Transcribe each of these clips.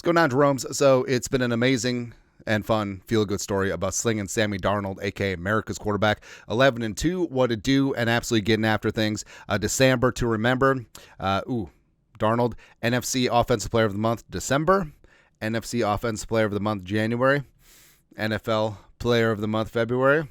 What's going on, Jeromes? So it's been an amazing and fun feel-good story about slinging Sammy Darnold, a.k.a. America's quarterback. 11-2, what to do, and absolutely getting after things. December to remember. Darnold, NFC Offensive Player of the Month, December. NFC Offensive Player of the Month, January. NFL Player of the Month, February.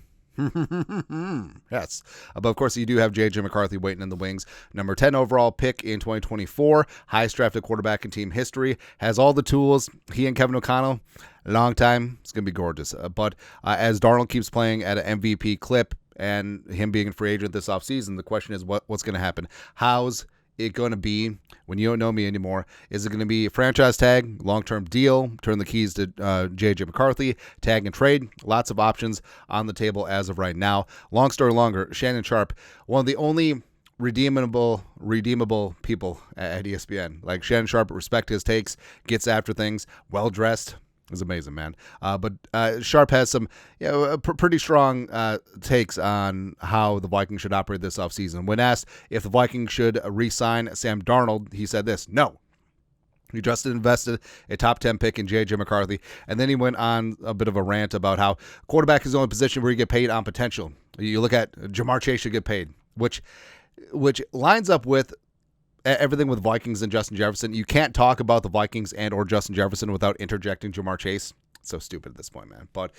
Yes. But of course, you do have JJ McCarthy waiting in the wings. Number 10 overall pick in 2024. Highest drafted quarterback in team history. Has all the tools. He and Kevin O'Connell, long time. It's going to be gorgeous. But as Darnold keeps playing at an MVP clip and him being a free agent this offseason, the question is what's going to happen? How's it going to be when you don't know me anymore? Is it going to be a franchise tag, long-term deal, turn the keys to JJ McCarthy, tag and trade? Lots of options on the table as of right now. Long story longer, Shannon Sharpe, one of the only redeemable people at ESPN. Like Shannon Sharpe, respect his takes, gets after things, well-dressed. Is amazing, man. But Sharpe has some pretty strong takes on how the Vikings should operate this offseason. When asked if the Vikings should re-sign Sam Darnold, he said this: no. He just invested a top 10 pick in JJ McCarthy, and then he went on a bit of a rant about how quarterback is the only position where you get paid on potential. You look at Jamar Chase should get paid, which lines up with everything with Vikings and Justin Jefferson. You can't talk about the Vikings and or Justin Jefferson without interjecting Jamar Chase. So stupid at this point, man. But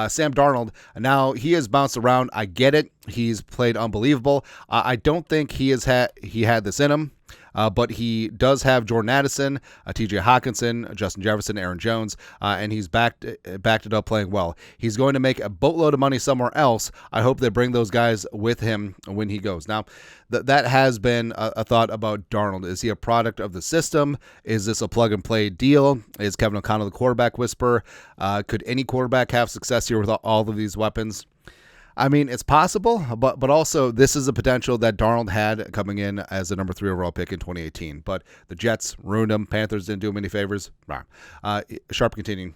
Sam Darnold, now he has bounced around. I get it. He's played unbelievable. I don't think he had this in him. But he does have Jordan Addison, T.J. Hawkinson, Justin Jefferson, Aaron Jones, and he's backed it up playing well. He's going to make a boatload of money somewhere else. I hope they bring those guys with him when he goes. Now, that has been a thought about Darnold. Is he a product of the system? Is this a plug-and-play deal? Is Kevin O'Connell the quarterback whisperer? Could any quarterback have success here with all of these weapons? I mean, it's possible, but also this is a potential that Darnold had coming in as a number 3 overall pick in 2018. But the Jets ruined him. Panthers didn't do him any favors. Sharpe continuing.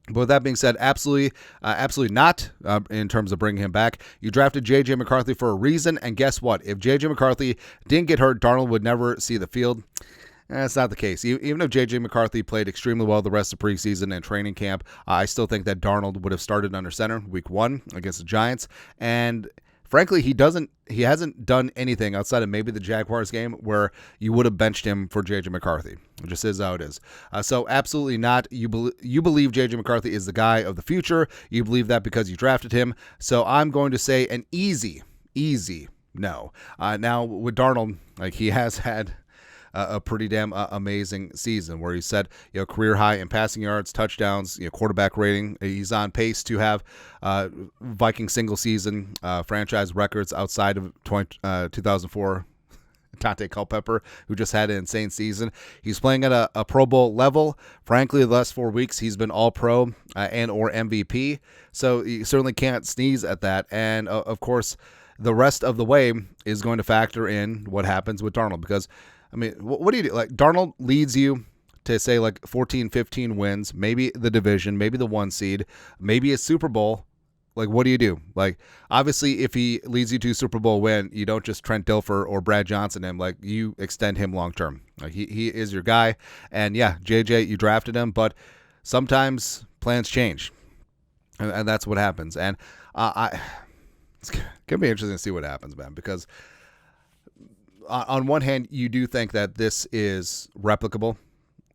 But with that being said, absolutely not in terms of bringing him back. You drafted JJ McCarthy for a reason, and guess what? If JJ McCarthy didn't get hurt, Darnold would never see the field. That's not the case. Even if J.J. McCarthy played extremely well the rest of preseason and training camp, I still think that Darnold would have started under center week 1 against the Giants. And frankly, he hasn't done anything outside of maybe the Jaguars game where you would have benched him for J.J. McCarthy. It just is how it is. So absolutely not. You believe J.J. McCarthy is the guy of the future. You believe that because you drafted him. So I'm going to say an easy no. Now with Darnold, like he has had a pretty damn amazing season where he set career high in passing yards, touchdowns, quarterback rating. He's on pace to have Viking single season franchise records outside of 2004. Dante Culpepper, who just had an insane season. He's playing at a Pro Bowl level. Frankly, the last 4 weeks, he's been All-Pro and or MVP. So you certainly can't sneeze at that. And of course, the rest of the way is going to factor in what happens with Darnold, because I mean, what do you do? Like, Darnold leads you to, say, like 14, 15 wins, maybe the division, maybe the 1 seed, maybe a Super Bowl. Like, what do you do? Like, obviously, if he leads you to a Super Bowl win, you don't just Trent Dilfer or Brad Johnson him. Like, you extend him long term. Like, he is your guy. And, yeah, JJ, you drafted him, but sometimes plans change. And that's what happens. And it's going to be interesting to see what happens, man, because on one hand, you do think that this is replicable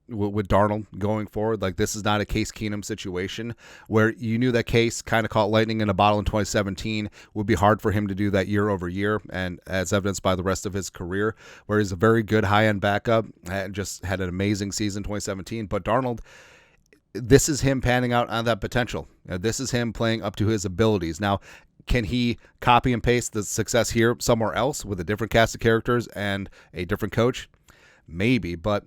with Darnold going forward. Like, this is not a Case Keenum situation where you knew that Case kind of caught lightning in a bottle in 2017. Would be hard for him to do that year over year, and as evidenced by the rest of his career, where he's a very good high-end backup and just had an amazing season 2017. But Darnold, this is him panning out on that potential. This is him playing up to his abilities. Now, can he copy and paste the success here somewhere else with a different cast of characters and a different coach? Maybe, but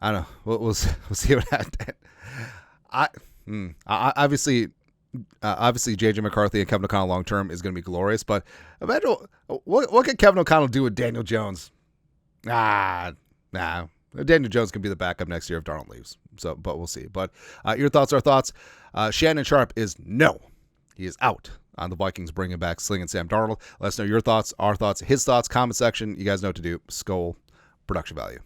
I don't know. We'll see what happens. Obviously, J.J. McCarthy and Kevin O'Connell long term is going to be glorious. But imagine what can Kevin O'Connell do with Daniel Jones? Nah. Daniel Jones can be the backup next year if Darnold leaves. So, but we'll see. But your thoughts are thoughts. Shannon Sharpe is no. He is out on the Vikings bringing back Sling and Sam Darnold. Let us know your thoughts, our thoughts, his thoughts, comment section. You guys know what to do. Skol, production value.